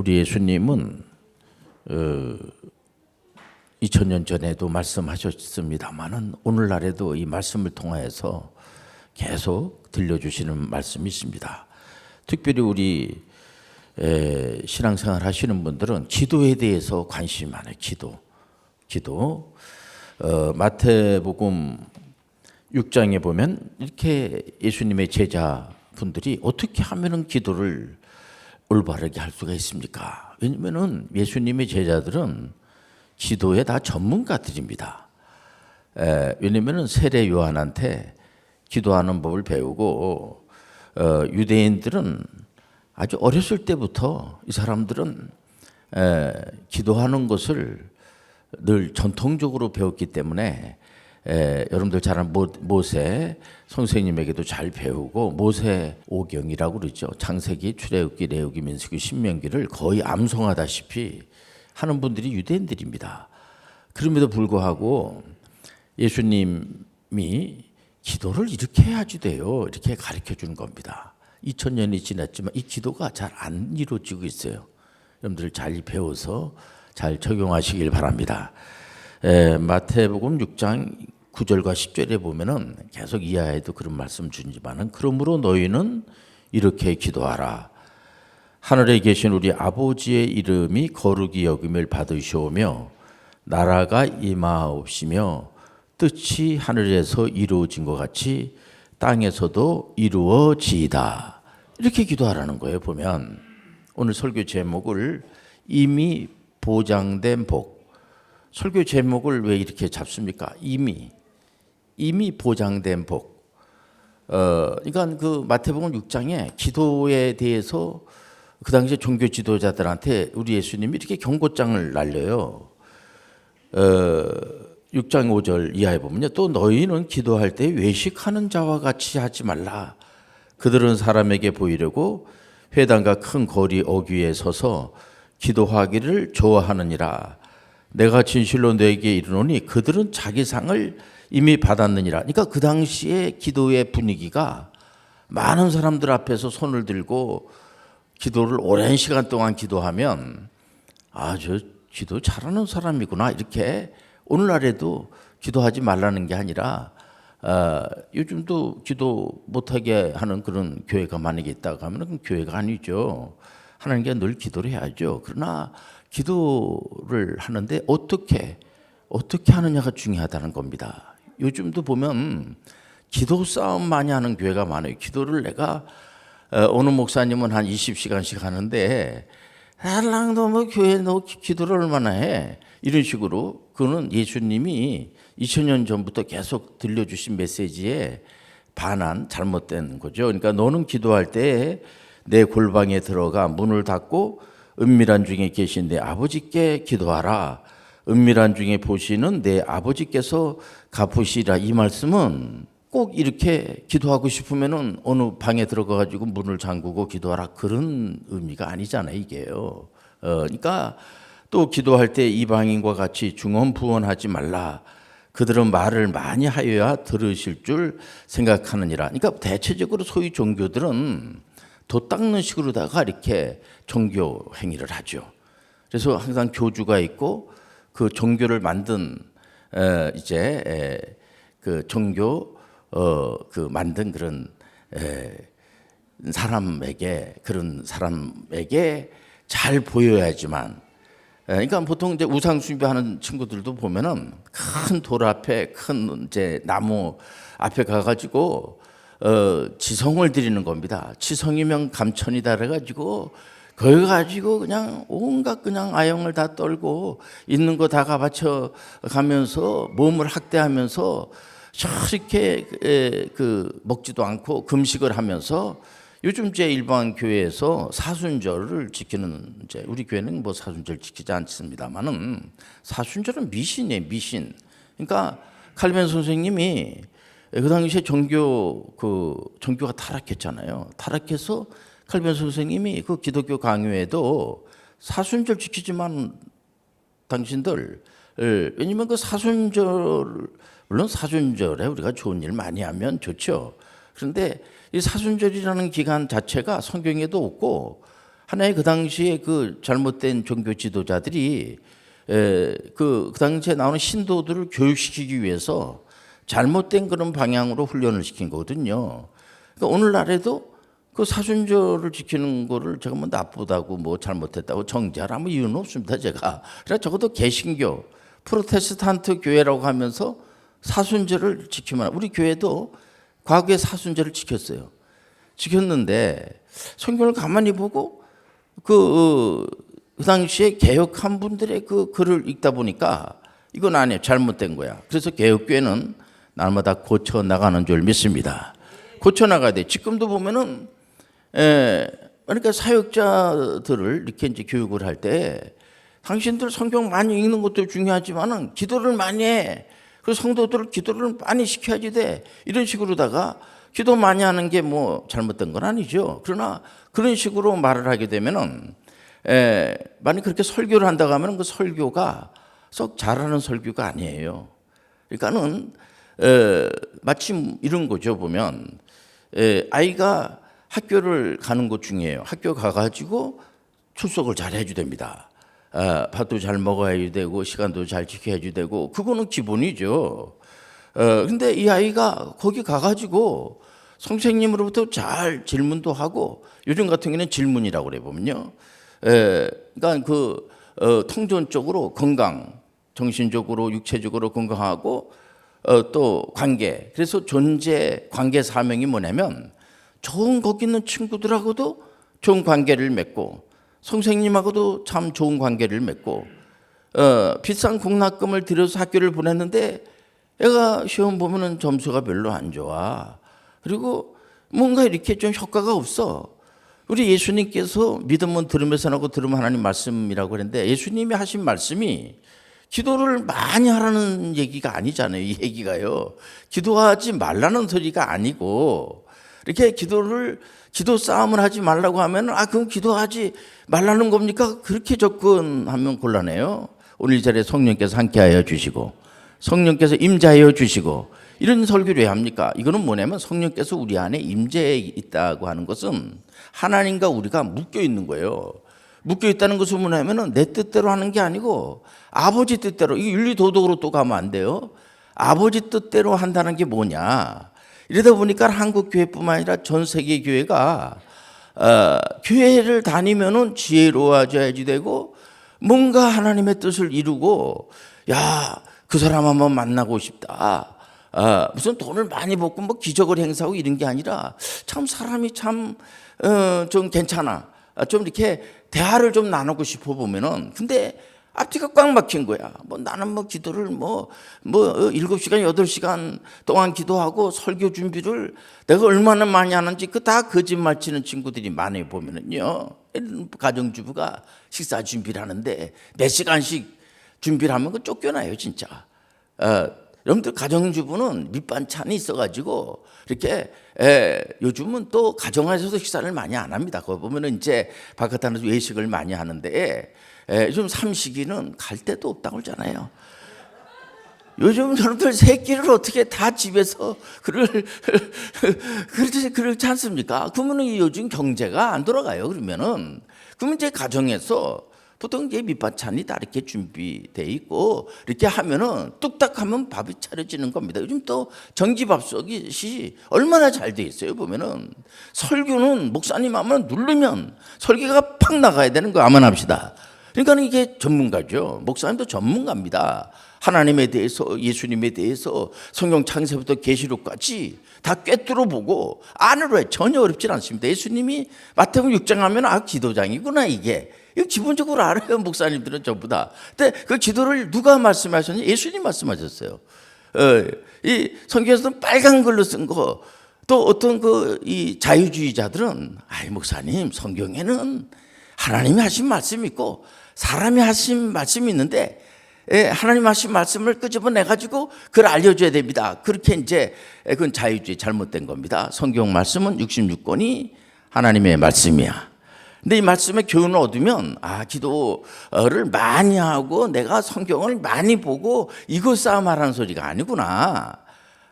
우리 예수님은 2000년 전에도 말씀하셨습니다만은 오늘날에도 이 말씀을 통하여서 계속 들려주시는 말씀이 있습니다. 특별히 우리 신앙생활 하시는 분들은 기도에 대해서 관심이 많아요. 기도. 마태복음 6장에 보면 이렇게 예수님의 제자분들이 어떻게 하면은 기도를 올바르게 할 수가 있습니까? 왜냐면은 예수님의 제자들은 기도에 다 전문가들입니다. 왜냐면은 세례 요한한테 기도하는 법을 배우고 유대인들은 아주 어렸을 때부터 이 사람들은 기도하는 것을 늘 전통적으로 배웠기 때문에 여러분들 잘 아는 모세 선생님에게도 잘 배우고 모세오경이라고 그러죠. 창세기, 출애굽기, 레위기, 민수기, 신명기를 거의 암송하다시피 하는 분들이 유대인들입니다. 그럼에도 불구하고 예수님이 기도를 이렇게 해야지 돼요. 이렇게 가르쳐 주는 겁니다. 2000년이 지났지만 이 기도가 잘 안 이루어지고 있어요. 여러분들 잘 배워서 잘 적용하시길 바랍니다. 마태복음 6장 9절과 10절에 보면은 계속 이하에도 그런 말씀 주지만은 그러므로 너희는 이렇게 기도하라. 하늘에 계신 우리 아버지의 이름이 거룩히 여김을 받으시오며 나라가 임하옵시며 뜻이 하늘에서 이루어진 것 같이 땅에서도 이루어지이다. 이렇게 기도하라는 거예요. 보면 오늘 설교 제목을 이미 보장된 복. 설교 제목을 왜 이렇게 잡습니까? 이미 보장된 복. 그러니까 그 마태복음 6장에 기도에 대해서 그 당시에 종교 지도자들한테 우리 예수님이 이렇게 경고장을 날려요. 6장 5절 이하에 보면요. 또 너희는 기도할 때 외식하는 자와 같이 하지 말라. 그들은 사람에게 보이려고 회당과 큰 거리 어귀에 서서 기도하기를 좋아하느니라. 내가 진실로 너에게 이르노니 그들은 자기 상을 이미 받았느니라. 그러니까 그 당시에 기도의 분위기가 많은 사람들 앞에서 손을 들고 기도를 오랜 시간 동안 기도하면 저 기도 잘하는 사람이구나 이렇게 오늘날에도 기도하지 말라는 게 아니라 요즘도 기도 못하게 하는 그런 교회가 만약에 있다고 하면 그건 교회가 아니죠. 하나님께 늘 기도를 해야죠. 그러나 기도를 하는데 어떻게 하느냐가 중요하다는 겁니다. 요즘도 보면 기도 싸움 많이 하는 교회가 많아요. 기도를 내가 어느 목사님은 한 20시간씩 하는데 달랑도 뭐 교회 너 기도를 얼마나 해? 이런 식으로 그거는 예수님이 2000년 전부터 계속 들려주신 메시지에 반한 잘못된 거죠. 그러니까 너는 기도할 때 내 골방에 들어가 문을 닫고 은밀한 중에 계신 내 아버지께 기도하라. 은밀한 중에 보시는 내 아버지께서 갚으시라. 이 말씀은 꼭 이렇게 기도하고 싶으면은 어느 방에 들어가 가지고 문을 잠그고 기도하라 그런 의미가 아니잖아요, 이게요. 그러니까 또 기도할 때 이방인과 같이 중언부언하지 말라. 그들은 말을 많이 하여야 들으실 줄 생각하느니라. 그러니까 대체적으로 소위 종교들은 도 닦는 식으로다가 이렇게 종교 행위를 하죠. 그래서 항상 교주가 있고 그 종교를 만든 그 종교 그 만든 그런 그런 사람에게 잘 보여야지만. 그러니까 보통 이제 우상 숭배하는 친구들도 보면은 큰 돌 앞에 큰 이제 나무 앞에 가가지고 지성을 드리는 겁니다. 지성이면 감천이다 그래가지고 거기 가지고 그냥 온갖 그냥 아영을 다 떨고 있는 거 다 가바쳐 가면서 몸을 학대하면서 저렇게 먹지도 않고 금식을 하면서 요즘 이제 일반 교회에서 사순절을 지키는 이제 우리 교회는 뭐 사순절 지키지 않습니다만은 사순절은 미신이에요, 미신. 그러니까 칼빈 선생님이 그 당시에 종교가 타락했잖아요. 타락해서 칼빈 선생님이 그 기독교 강요에도 사순절 지키지만 당신들 왜냐면 그 물론 사순절에 우리가 좋은 일 많이 하면 좋죠. 그런데 이 사순절이라는 기간 자체가 성경에도 없고 하나의 그 당시에 그 잘못된 종교 지도자들이 그 당시에 나오는 신도들을 교육시키기 위해서 잘못된 그런 방향으로 훈련을 시킨 거거든요. 그러니까 오늘날에도 그 사순절을 지키는 거를 제가 뭐 나쁘다고 뭐 잘못했다고 정죄할 아무 이유는 없습니다. 제가. 그러니까 적어도 개신교, 프로테스탄트 교회라고 하면서 사순절을 지키면 우리 교회도 과거에 사순절을 지켰어요. 지켰는데 성경을 가만히 보고 그 당시에 개혁한 분들의 그 글을 읽다 보니까 이건 아니에요. 잘못된 거야. 그래서 개혁교회는 날마다 고쳐 나가는 줄 믿습니다. 고쳐 나가야 돼. 지금도 보면은 그러니까 사역자들을 이렇게 이제 교육을 할 때 당신들 성경 많이 읽는 것도 중요하지만은 기도를 많이 해. 그 성도들을 기도를 많이 시켜야지 돼. 이런 식으로다가 기도 많이 하는 게 뭐 잘못된 건 아니죠. 그러나 그런 식으로 말을 하게 되면은 만약 그렇게 설교를 한다고 하면 그 설교가 썩 잘하는 설교가 아니에요. 그러니까는 마침 이런 거죠. 보면 아이가 학교를 가는 것 중이에요. 학교 가가지고 출석을 잘 해야 됩니다. 밥도 잘 먹어야 되고 시간도 잘 지켜야 되고 그거는 기본이죠. 근데 이 아이가 거기 가가지고 선생님으로부터 잘 질문도 하고 요즘 같은 경우는 질문이라고 그래 보면요. 그러니까 통전적으로 건강, 정신적으로 육체적으로 건강하고 또 관계. 그래서 존재 관계 사명이 뭐냐면 좋은 거기 있는 친구들하고도 좋은 관계를 맺고 선생님하고도 참 좋은 관계를 맺고 비싼 공납금을 들여서 학교를 보냈는데 애가 시험 보면은 점수가 별로 안 좋아. 그리고 뭔가 이렇게 좀 효과가 없어. 우리 예수님께서 믿으면 들으면서 하고 들으면 하나님 말씀이라고 그랬는데 예수님이 하신 말씀이 기도를 많이 하라는 얘기가 아니잖아요. 이 얘기가요. 기도하지 말라는 소리가 아니고 이렇게 기도 싸움을 하지 말라고 하면 그럼 기도하지 말라는 겁니까? 그렇게 접근하면 곤란해요. 오늘 이 자리에 성령께서 함께하여 주시고 성령께서 임재하여 주시고 이런 설교를 왜 합니까? 이거는 뭐냐면 성령께서 우리 안에 임재해 있다고 하는 것은 하나님과 우리가 묶여 있는 거예요. 묶여 있다는 것은 뭐냐면은 내 뜻대로 하는 게 아니고 아버지 뜻대로, 이 윤리도덕으로 또 가면 안 돼요. 아버지 뜻대로 한다는 게 뭐냐. 이러다 보니까 한국 교회뿐만 아니라 전 세계 교회가 교회를 다니면은 지혜로워져야지 되고 뭔가 하나님의 뜻을 이루고 그 사람 한번 만나고 싶다. 무슨 돈을 많이 벌고 뭐 기적을 행사하고 이런 게 아니라 참 사람이 참 좀 괜찮아. 좀 이렇게 대화를 좀 나누고 싶어 보면은 근데 앞뒤가 꽉 막힌 거야. 나는 기도를 7시간, 8시간 동안 기도하고 설교 준비를 내가 얼마나 많이 하는지 다 거짓말 치는 친구들이 많이 보면은요. 가정주부가 식사 준비를 하는데 몇 시간씩 준비를 하면 쫓겨나요, 진짜. 여러분들 가정주부는 밑반찬이 있어가지고 이렇게 요즘은 또 가정에서도 식사를 많이 안 합니다. 거기 보면은 이제 바깥에서 외식을 많이 하는데 요즘 삼식이는 갈 데도 없다고 그러잖아요. 요즘 여러분들 새끼를 어떻게 다 집에서 그렇지 않습니까? 그러면 요즘 경제가 안 돌아가요. 그러면 이제 가정에서 보통 이제 밑반찬이 다 이렇게 준비돼 있고 이렇게 하면은 뚝딱 하면 밥이 차려지는 겁니다. 요즘 또 전기밥솥이 얼마나 잘 돼 있어요. 보면은 설교는 목사님 하면 누르면 설교가 팍 나가야 되는 거 아만합시다. 그러니까 이게 전문가죠. 목사님도 전문가입니다. 하나님에 대해서, 예수님에 대해서 성경 창세부터 계시록까지 다 꿰뚫어 보고 안으로 해. 전혀 어렵지 않습니다. 예수님이 마태복음 6장 하면 기도장이구나 이게. 이거 기본적으로 알아요. 목사님들은 전부 다. 근데 그 기도를 누가 말씀하셨냐? 예수님 말씀하셨어요. 이 성경에서는 빨간 글로 쓴 거. 또 어떤 이 자유주의자들은 목사님 성경에는 하나님이 하신 말씀이 있고 사람이 하신 말씀이 있는데 하나님 하신 말씀을 끄집어내 가지고 그걸 알려줘야 됩니다. 그렇게 이제 그건 자유주의 잘못된 겁니다. 성경 말씀은 66권이 하나님의 말씀이야. 근데 이 말씀의 교훈을 얻으면 기도를 많이 하고 내가 성경을 많이 보고 이거 싸움하라는 소리가 아니구나.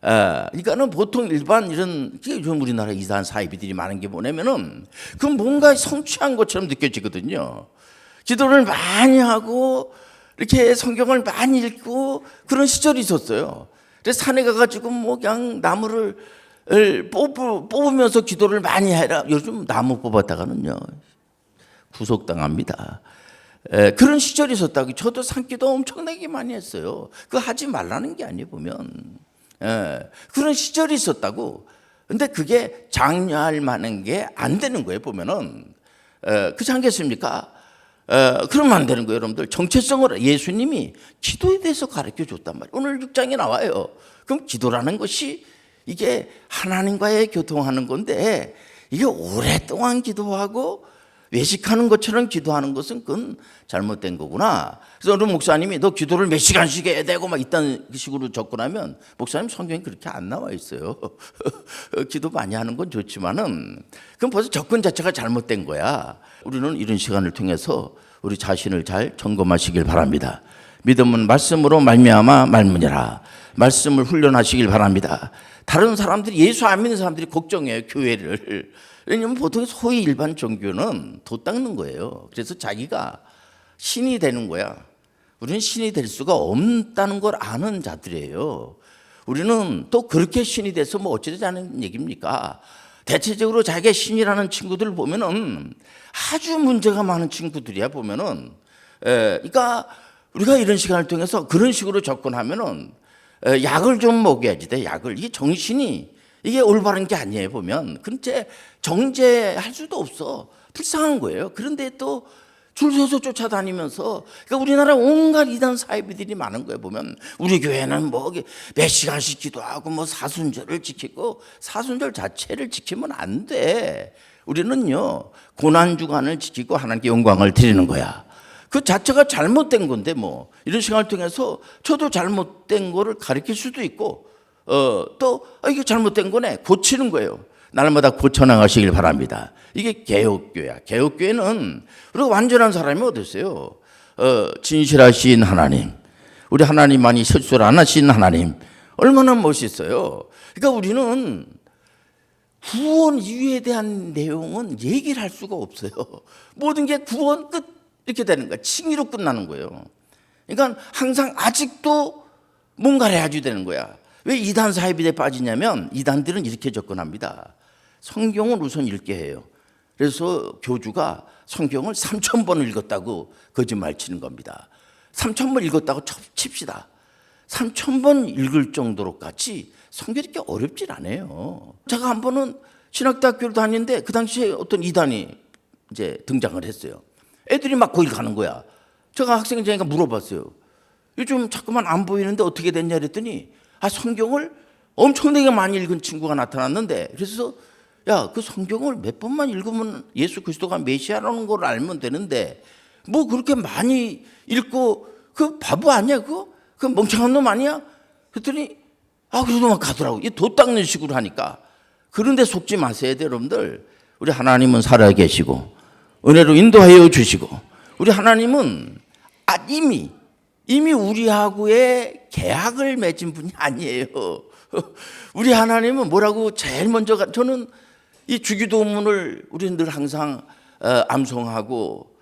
그러니까는 보통 일반 이런 요즘 우리나라 이단 사이비들이 많은 게 뭐냐면은 그 뭔가 성취한 것처럼 느껴지거든요. 기도를 많이 하고 이렇게 성경을 많이 읽고 그런 시절이 있었어요. 그래서 산에 가가지고 뭐 그냥 나무를 뽑으면서 기도를 많이 해라. 요즘 나무 뽑았다가는요 구속당합니다. 그런 시절이 있었다고. 저도 산기도 엄청나게 많이 했어요. 그거 하지 말라는 게 아니에요 보면. 그런 시절이 있었다고. 근데 그게 장려할 만한 게 안 되는 거예요 보면은. 그렇지 않겠습니까? 그러면 안 되는 거예요 여러분들. 정체성을 예수님이 기도에 대해서 가르쳐 줬단 말이에요. 오늘 6장에 나와요. 그럼 기도라는 것이 이게 하나님과의 교통하는 건데, 이게 오랫동안 기도하고 외식하는 것처럼 기도하는 것은 그건 잘못된 거구나. 그래서 어느 목사님이 너 기도를 몇 시간씩 해야 되고 막 이딴 식으로 접근하면, 목사님 성경에 그렇게 안 나와 있어요. 기도 많이 하는 건 좋지만은 그건 벌써 접근 자체가 잘못된 거야. 우리는 이런 시간을 통해서 우리 자신을 잘 점검하시길 바랍니다. 믿음은 말씀으로 말미암아 말문이라. 말씀을 훈련하시길 바랍니다. 다른 사람들이, 예수 안 믿는 사람들이 걱정해요 교회를. 왜냐면 보통 소위 일반 종교는 도 닦는 거예요. 그래서 자기가 신이 되는 거야. 우리는 신이 될 수가 없다는 걸 아는 자들이에요. 우리는 또 그렇게 신이 돼서 뭐 어찌되자는 얘기입니까? 대체적으로 자기가 신이라는 친구들 보면은 아주 문제가 많은 친구들이야 보면은. 그러니까 우리가 이런 시간을 통해서 그런 식으로 접근하면은 약을 좀 먹여야지 돼. 약을. 이게 정신이 이게 올바른 게 아니에요 보면. 근데 정죄할 수도 없어. 불쌍한 거예요. 그런데 또 줄 서서 쫓아다니면서, 그러니까 우리나라 온갖 이단 사이비들이 많은 거예요 보면. 우리 교회는 뭐 몇 시간씩 기도하고 뭐 사순절을 지키고, 사순절 자체를 지키면 안 돼. 우리는요 고난주간을 지키고 하나님께 영광을 드리는 거야. 그 자체가 잘못된 건데 뭐 이런 시간을 통해서 저도 잘못된 거를 가르칠 수도 있고, 또 이게 잘못된 거네 고치는 거예요. 날마다 고쳐나가시길 바랍니다. 이게 개혁교회야. 개혁교회는 우리가 완전한 사람이 어디 있어요? 진실하신 하나님, 우리 하나님만이 실수를 안 하신 하나님, 얼마나 멋있어요. 그러니까 우리는 구원 이유에 대한 내용은 얘기를 할 수가 없어요. 모든 게 구원 끝 이렇게 되는 거야. 칭의로 끝나는 거예요. 그러니까 항상 아직도 뭔가를 해야지 되는 거야. 왜 이단 사이비에 빠지냐면, 이단들은 이렇게 접근합니다. 성경을 우선 읽게 해요. 그래서 교주가 성경을 3,000번을 읽었다고 거짓말 치는 겁니다. 3,000번 읽었다고 칩시다. 3,000번 읽을 정도로까지 성경이 이렇게 어렵진 않아요. 제가 한 번은 신학대학교를 다니는데 그 당시에 어떤 이단이 이제 등장을 했어요. 애들이 막 거길 가는 거야. 제가 학생이니까 물어봤어요. 요즘 자꾸만 안 보이는데 어떻게 됐냐 그랬더니, 성경을 엄청나게 많이 읽은 친구가 나타났는데, 그래서 야, 그 성경을 몇 번만 읽으면 예수 그리스도가 메시아라는 걸 알면 되는데 뭐 그렇게 많이 읽고, 그 바보 아니야 그거? 그 멍청한 놈 아니야? 그랬더니 그래도 막 가더라고. 이 도 닦는 식으로 하니까. 그런데 속지 마세요 여러분들. 우리 하나님은 살아계시고 은혜로 인도하여 주시고, 우리 하나님은 이미 우리하고의 계약을 맺은 분이 아니에요. 우리 하나님은 뭐라고 제일 먼저, 저는 이 주기도문을 우리는 늘 항상 암송하고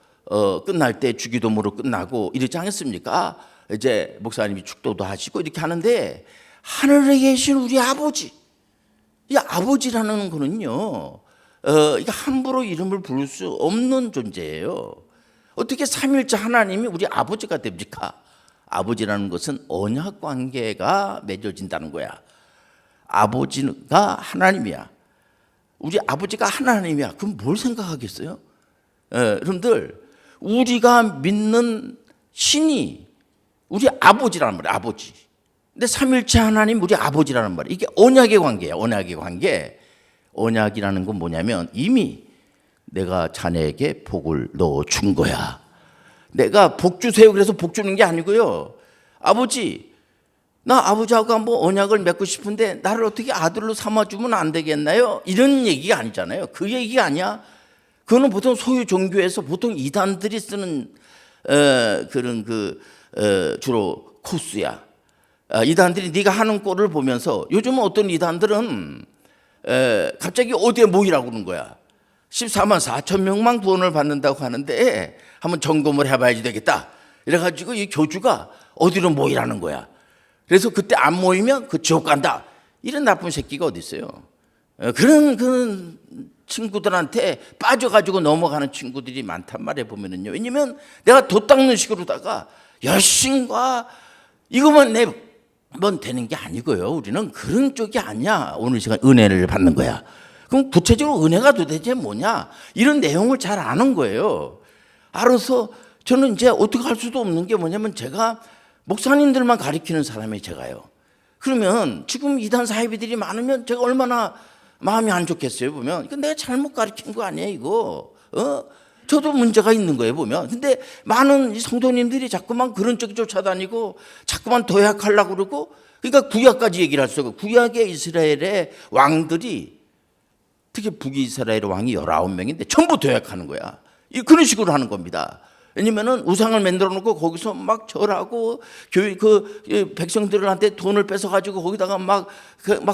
끝날 때 주기도문으로 끝나고 이러지 않겠습니까? 이제 목사님이 축도도 하시고 이렇게 하는데, 하늘에 계신 우리 아버지, 이 아버지라는 거는요 이게 함부로 이름을 부를 수 없는 존재예요. 어떻게 삼일째 하나님이 우리 아버지가 됩니까? 아버지라는 것은 언약 관계가 맺어진다는 거야. 아버지가 하나님이야. 우리 아버지가 하나님이야. 그럼 뭘 생각하겠어요? 여러분들, 우리가 믿는 신이 우리 아버지라는 말이야. 아버지. 근데 삼일째 하나님 우리 아버지라는 말이야. 이게 언약의 관계야. 언약의 관계. 언약이라는 건 뭐냐면, 이미 내가 자네에게 복을 넣어준 거야. 내가 복 주세요 그래서 복 주는 게 아니고요. 아버지, 나 아버지하고 한번 언약을 맺고 싶은데 나를 어떻게 아들로 삼아주면 안 되겠나요? 이런 얘기가 아니잖아요. 그 얘기가 아니야. 그거는 보통 소유 종교에서 보통 이단들이 쓰는 그런 주로 코스야. 이단들이 네가 하는 꼴을 보면서 요즘은 어떤 이단들은 갑자기 어디에 모이라고 그러는 거야. 14만 4천 명만 구원을 받는다고 하는데 한번 점검을 해봐야지 되겠다. 이래가지고 이 교주가 어디로 모이라는 거야. 그래서 그때 안 모이면 그 지옥 간다. 이런 나쁜 새끼가 어디 있어요. 그런 친구들한테 빠져가지고 넘어가는 친구들이 많단 말이에요, 보면은요. 왜냐면 내가 도 닦는 식으로다가 열심과 이것만 내면 되는 게 아니고요. 우리는 그런 쪽이 아니야. 오늘 시간 은혜를 받는 거야. 그럼 구체적으로 은혜가 도대체 뭐냐? 이런 내용을 잘 아는 거예요. 알아서 저는 이제 어떻게 할 수도 없는 게 뭐냐면 제가 목사님들만 가리키는 사람이 제가요. 그러면 지금 이단 사이비들이 많으면 제가 얼마나 마음이 안 좋겠어요, 보면. 이거 내가 잘못 가르친 거 아니에요, 이거. 저도 문제가 있는 거예요, 보면. 근데 많은 성도님들이 자꾸만 그런 쪽 쫓아다니고 자꾸만 도약하려고 그러고, 그러니까 구약까지 얘기를 할 수 있고, 구약의 이스라엘의 왕들이, 특히 북이스라엘의 왕이 19명인데 전부 도약하는 거야. 그런 식으로 하는 겁니다. 왜냐면은 우상을 만들어 놓고 거기서 막 절하고 백성들한테 돈을 뺏어 가지고 거기다가 막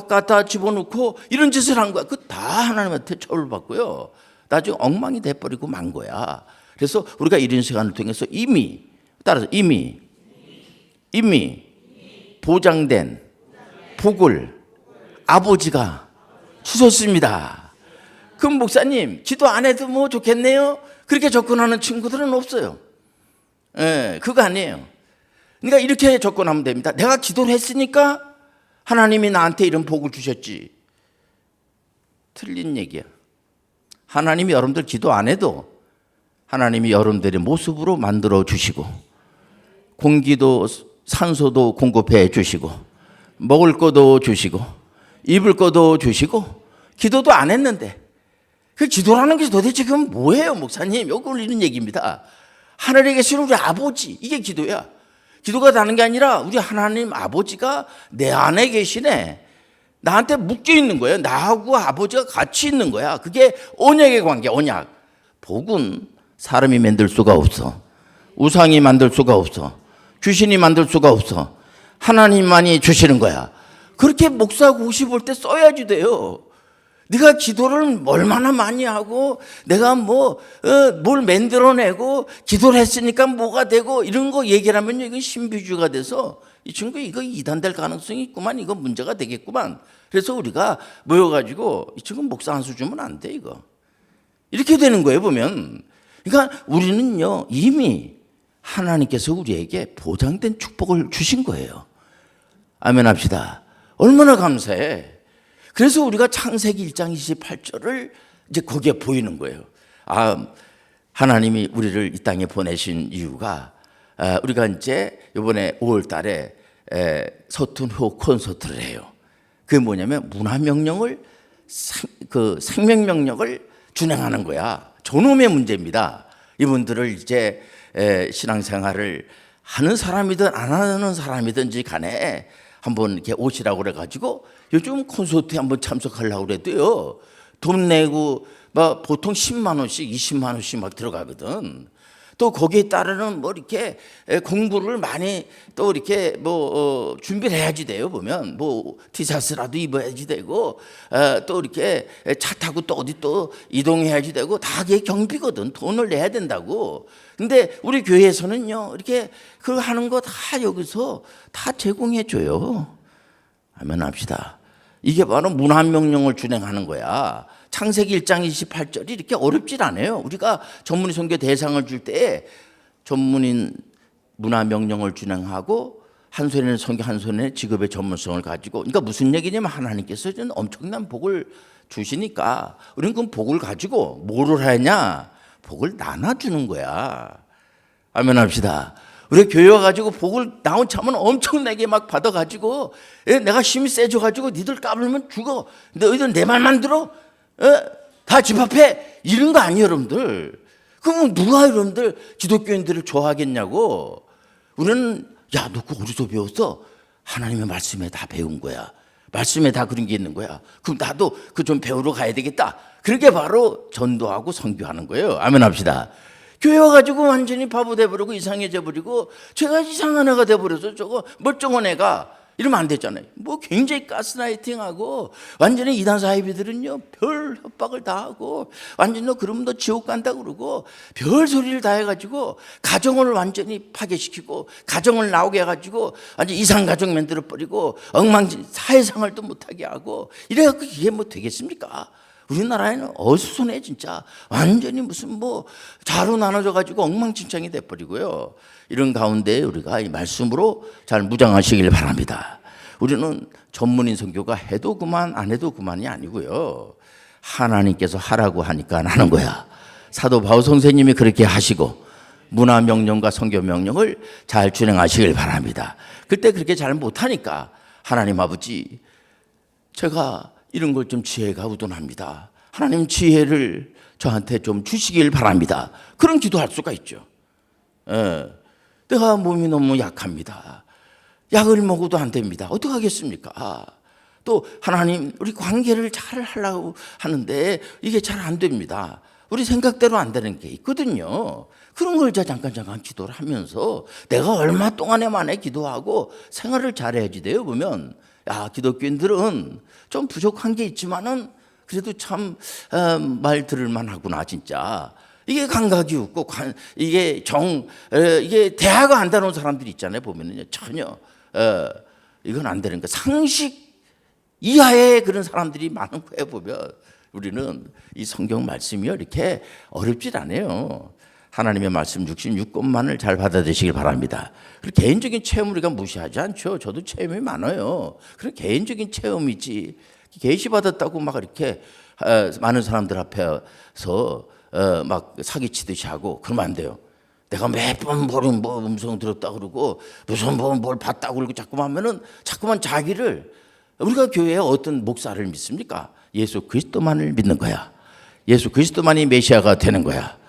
갖다 집어넣고 이런 짓을 한 거야. 그 다 하나님한테 처벌받고요. 나중에 엉망이 돼버리고 만 거야. 그래서 우리가 이런 시간을 통해서 이미 보장된 복을 아버지가 주셨습니다. 그럼 목사님 기도 안 해도 뭐 좋겠네요. 그렇게 접근하는 친구들은 없어요. 그거 아니에요. 그러니까 이렇게 접근하면 됩니다. 내가 기도를 했으니까 하나님이 나한테 이런 복을 주셨지. 틀린 얘기야. 하나님이 여러분들 기도 안 해도 하나님이 여러분들의 모습으로 만들어 주시고 공기도 산소도 공급해 주시고 먹을 것도 주시고 입을 것도 주시고 기도도 안 했는데 그 기도라는 게 도대체 그건 뭐예요, 목사님? 여기 올리는 얘기입니다. 하늘에 계신 우리 아버지, 이게 기도야. 기도가 다른 게 아니라 우리 하나님 아버지가 내 안에 계시네. 나한테 묶여 있는 거예요. 나하고 아버지가 같이 있는 거야. 그게 언약의 관계, 언약. 복은 사람이 만들 수가 없어. 우상이 만들 수가 없어. 귀신이 만들 수가 없어. 하나님만이 주시는 거야. 그렇게 목사 고시 볼 때 써야지 돼요. 네가 기도를 얼마나 많이 하고 내가 뭘 만들어내고 기도를 했으니까 뭐가 되고 이런 거 얘기를 하면 이건 신비주의가 돼서 이 친구 이거 이단될 가능성이 있구만. 이거 문제가 되겠구만. 그래서 우리가 모여가지고 이 친구 목사 한 수 주면 안 돼 이거. 이렇게 되는 거예요 보면. 그러니까 우리는요 이미 하나님께서 우리에게 보장된 축복을 주신 거예요. 아멘 합시다. 얼마나 감사해. 그래서 우리가 창세기 1장 28절을 이제 거기에 보이는 거예요. 하나님이 우리를 이 땅에 보내신 이유가 우리가 이제 이번에 5월 달에 서툰호 콘서트를 해요. 그게 뭐냐면 문화명령을 생명명령을 준행하는 거야. 저놈의 문제입니다. 이분들을 이제 신앙생활을 하는 사람이든 안 하는 사람이든지 간에 한번 이렇게 오시라고 그래가지고 요즘 콘서트에 한번 참석하려고 그래도요 돈 내고 막 보통 10만 원씩 20만 원씩 막 들어가거든. 또 거기에 따르는 이렇게 공부를 많이 또 이렇게 준비를 해야지 돼요. 보면 티셔츠라도 입어야지 되고 또 이렇게 차 타고 또 어디 또 이동해야지 되고 다 그게 경비거든. 돈을 내야 된다고. 근데 우리 교회에서는요 이렇게 그 하는 거 다 여기서 다 제공해 줘요. 아멘 합시다. 이게 바로 문화명령을 준행하는 거야. 창세기 1장 28절이 이렇게 어렵질 않아요. 우리가 전문의 선교 대상을 줄 때 전문인 문화명령을 준행하고 한 손에는 선교 한 손에 직업의 전문성을 가지고 그러니까 무슨 얘기냐면 하나님께서 엄청난 복을 주시니까 우리는 그 복을 가지고 뭐를 하냐? 복을 나눠주는 거야. 아멘 합시다. 우리 교회 와가지고 복을 나 혼자면 엄청나게 막 받아가지고 내가 힘이 세져가지고 니들 까불면 죽어. 너희들 내 말만 들어? 다 집합해? 이런 거 아니에요 여러분들. 그럼 누가 여러분들 기독교인들을 좋아하겠냐고. 우리는 야 너 그거 어디서 배웠어? 하나님의 말씀에 다 배운 거야. 말씀에 다 그런 게 있는 거야. 그럼 나도 그 좀 배우러 가야 되겠다. 그게 바로 전도하고 선교하는 거예요. 아멘 합시다. 교회 와가지고 완전히 바보 돼버리고 이상해져 버리고 제가 이상한 애가 돼버려서 저거 멀쩡한 애가 이러면 안 되잖아요. 뭐 굉장히 가스라이팅하고 완전히 이단 사이비들은요 별 협박을 다 하고 완전히 너 그러면 너 지옥 간다 그러고 별 소리를 다 해가지고 가정을 완전히 파괴시키고 가정을 나오게 해가지고 완전 이상 가정 만들어 버리고 엉망진 사회생활도 못하게 하고 이래갖고 이게 뭐 되겠습니까? 우리나라에는 어수선해 진짜. 완전히 무슨 뭐 좌로 나눠져 가지고 엉망진창이 돼 버리고요. 이런 가운데 우리가 이 말씀으로 잘 무장하시길 바랍니다. 우리는 전문인 선교가 해도 그만 안 해도 그만이 아니고요. 하나님께서 하라고 하니까 하는 거야. 사도 바울 선생님이 그렇게 하시고 문화 명령과 선교 명령을 잘 준행하시길 바랍니다. 그때 그렇게 잘 못하니까 하나님 아버지 제가 이런 걸 좀 지혜가 우둔합니다. 하나님 지혜를 저한테 좀 주시길 바랍니다. 그런 기도할 수가 있죠. 내가 몸이 너무 약합니다. 약을 먹어도 안 됩니다. 어떡하겠습니까? 또 하나님 우리 관계를 잘 하려고 하는데 이게 잘 안 됩니다. 우리 생각대로 안 되는 게 있거든요. 그런 걸 잠깐 기도를 하면서 내가 얼마 동안에 만에 기도하고 생활을 잘해야지 돼요. 보면 야 기독교인들은 좀 부족한 게 있지만은 그래도 참 말 들을만 하구나 진짜. 이게 감각이 없고 이게 이게 대화가 안 되는 사람들이 있잖아요. 보면은요 전혀 이건 안 되는 거. 상식 이하의 그런 사람들이 많은 거에 보면 우리는 이 성경 말씀이요 이렇게 어렵질 않아요. 하나님의 말씀 66권만을 잘 받아들이시길 바랍니다. 그리고 개인적인 체험 우리가 무시하지 않죠. 저도 체험이 많아요. 그런 개인적인 체험이지 계시 받았다고 막 이렇게 많은 사람들 앞에서 막 사기치듯이 하고 그러면 안 돼요. 내가 매번 뭐 음성 들었다 그러고 무슨 뭘 봤다고 그러고 자꾸만 자기를 우리가 교회에 어떤 목사를 믿습니까? 예수 그리스도만을 믿는 거야. 예수 그리스도만이 메시아가 되는 거야.